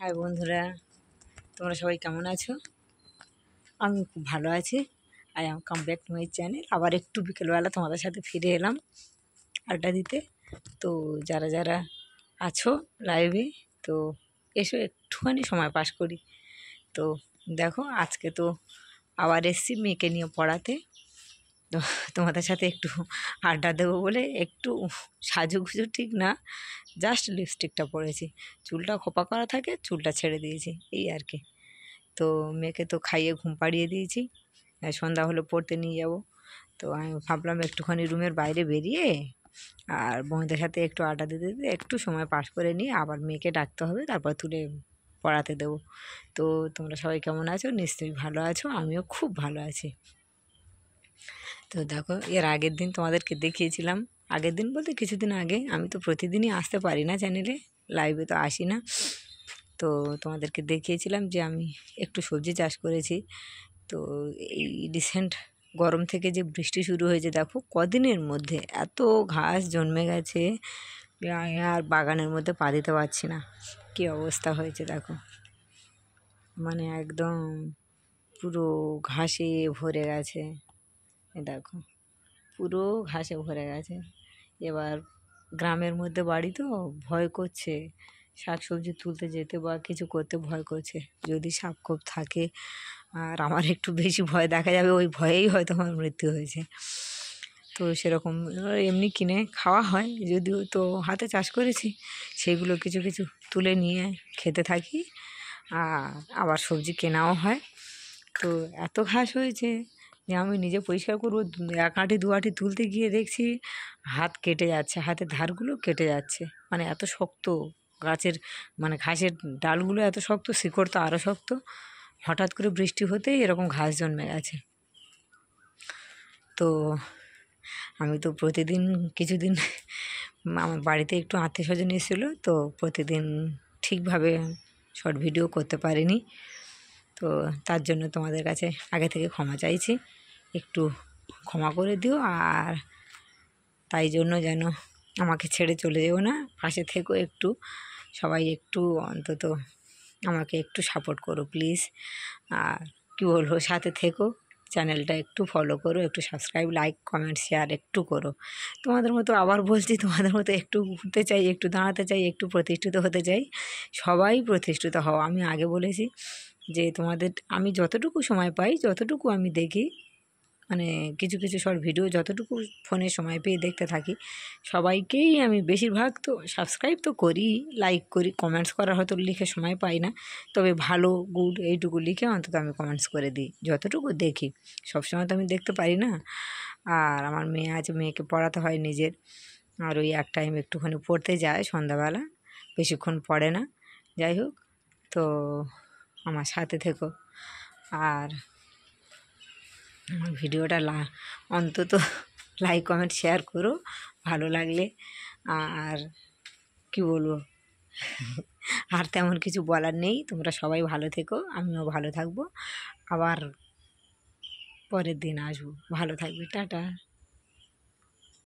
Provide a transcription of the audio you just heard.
High বন্ধুরা, তোমরা সবাই কেমন আছো? আমি খুব ভালো আছি। I am come back to my channel. আবার একটু বিকেলবেলা তোমাদের সাথে ফিরে এলাম আড্ডা দিতে। তো যারা যারা আছো লাইভে, তো এসো একটুখানি সময় পাস করি। তো দেখো, আজকে তো আবার এসছি মেয়েকে নিয়ে পড়াতে। তো তোমাদের সাথে একটু আড্ডা দেবো বলে একটু সাজুগুজু ঠিক না, জাস্ট লিপস্টিকটা পরেছি, চুলটা খোপা করা থাকে, চুলটা ছেড়ে দিয়েছি, এই আর কি। তো মেয়েকে তো খাইয়ে ঘুম পাড়িয়ে দিয়েছি, সন্ধ্যা হলে পড়তে নিয়ে যাব। তো আমি ভাবলাম একটুখানি রুমের বাইরে বেরিয়ে আর বোনদের সাথে একটু আড্ডা দিতে দিতে একটু সময় পাস করে নিয়ে আবার মেয়েকে ডাকতে হবে, তারপর তুলে পড়াতে দেবো। তো তোমরা সবাই কেমন আছো? নিশ্চয়ই ভালো আছো, আমিও খুব ভালো আছি। তো দেখো, এর আগের দিন তোমাদেরকে দেখিয়েছিলাম, আগের দিন বলতে কিছুদিন আগে। আমি তো প্রতিদিনই আসতে পারি না চ্যানেলে, লাইভে তো আসি না। তো তোমাদেরকে দেখিয়েছিলাম যে আমি একটু সবজি চাষ করেছি। তো এই রিসেন্ট গরম থেকে যে বৃষ্টি শুরু হয়েছে, দেখো কদিনের মধ্যে এত ঘাস জন্মে গেছে, আমি আর বাগানের মধ্যে পা দিতে পারছি না। কী অবস্থা হয়েছে দেখো, মানে একদম পুরো ঘাসে ভরে গেছে। দেখো, পুরো ঘাসে ভরে গেছে। এবার গ্রামের মধ্যে বাড়ি তো, ভয় করছে শাক সবজি তুলতে যেতে বা কিছু করতে, ভয় করছে যদি সাপ খোপ থাকে। আর আমার একটু বেশি ভয় দেখা যাবে, ওই ভয়েই হয়তো আমার মৃত্যু হয়েছে। তো সেরকম এমনি কিনে খাওয়া হয় যদিও, তো হাতে চাষ করেছি, সেগুলো কিছু কিছু তুলে নিয়ে খেতে থাকি। আর আবার সবজি কেনাও হয়। তো এত ঘাস হয়েছে যে আমি নিজে পরিষ্কার করবো, এক আঁটি দু আঁটি তুলতে গিয়ে দেখছি হাত কেটে যাচ্ছে, হাতের ধারগুলো কেটে যাচ্ছে। মানে এত শক্ত গাছের, মানে ঘাসের ডালগুলো এত শক্ত, শিকড় তো আরও শক্ত। হঠাৎ করে বৃষ্টি হতেই এরকম ঘাস জন্মে গেছে। তো আমি তো প্রতিদিন কিছুদিন আমার বাড়িতে একটু আত্মীয় স্বজন এসেছিলো, তো প্রতিদিন ঠিকভাবে শর্ট ভিডিও করতে পারিনি। তো তার জন্য তোমাদের কাছে আগে থেকে ক্ষমা চাইছি, একটু ক্ষমা করে দিও। আর তাই জন্য যেন আমাকে ছেড়ে চলে যেও না, পাশে থেকো একটু, সবাই একটু অন্তত আমাকে একটু সাপোর্ট করো প্লিজ। আর কী বলবো, সাথে থেকো, চ্যানেলটা একটু ফলো করো, একটু সাবস্ক্রাইব, লাইক, কমেন্ট, শেয়ার একটু করো। তোমাদের মতো আবার বলছি, তোমাদের মতো একটু উঠতে চাই, একটু দাঁড়াতে চাই, একটু প্রতিষ্ঠিত হতে চাই। সবাই প্রতিষ্ঠিত হও। আমি আগে বলেছি যে তোমাদের আমি যতটুকু সময় পাই, যতটুকু আমি দেখি, মানে কিছু কিছু শর্ট ভিডিও যতটুকু ফোনে সময় পেয়ে দেখতে থাকি, সবাইকেই আমি বেশিরভাগ তো সাবস্ক্রাইব তো করি, লাইক করি, কমেন্টস করার হয়তো লিখে সময় পাই না, তবে ভালো গুড এইটুকু লিখে অন্তত আমি কমেন্টস করে দিই যতটুকু দেখি। সবসময় তো আমি দেখতে পারি না। আর আমার মেয়ে আছে, মেয়েকে পড়াতে হয় নিজের, আর ওই এক টাইম একটুখানি পড়তে যায় সন্ধ্যাবেলা, বেশিক্ষণ পড়ে না। যাই হোক, তো আমার সাথে থেকো। আর আমার ভিডিওটা অন্তত লাইক, কমেন্ট, শেয়ার করো ভালো লাগলে। আর কি বলবো, আর তেমন কিছু বলার নেই। তোমরা সবাই ভালো থেকো, আমিও ভালো থাকবো। আবার পরের দিন আসবো, ভালো থাকবে, টাটা।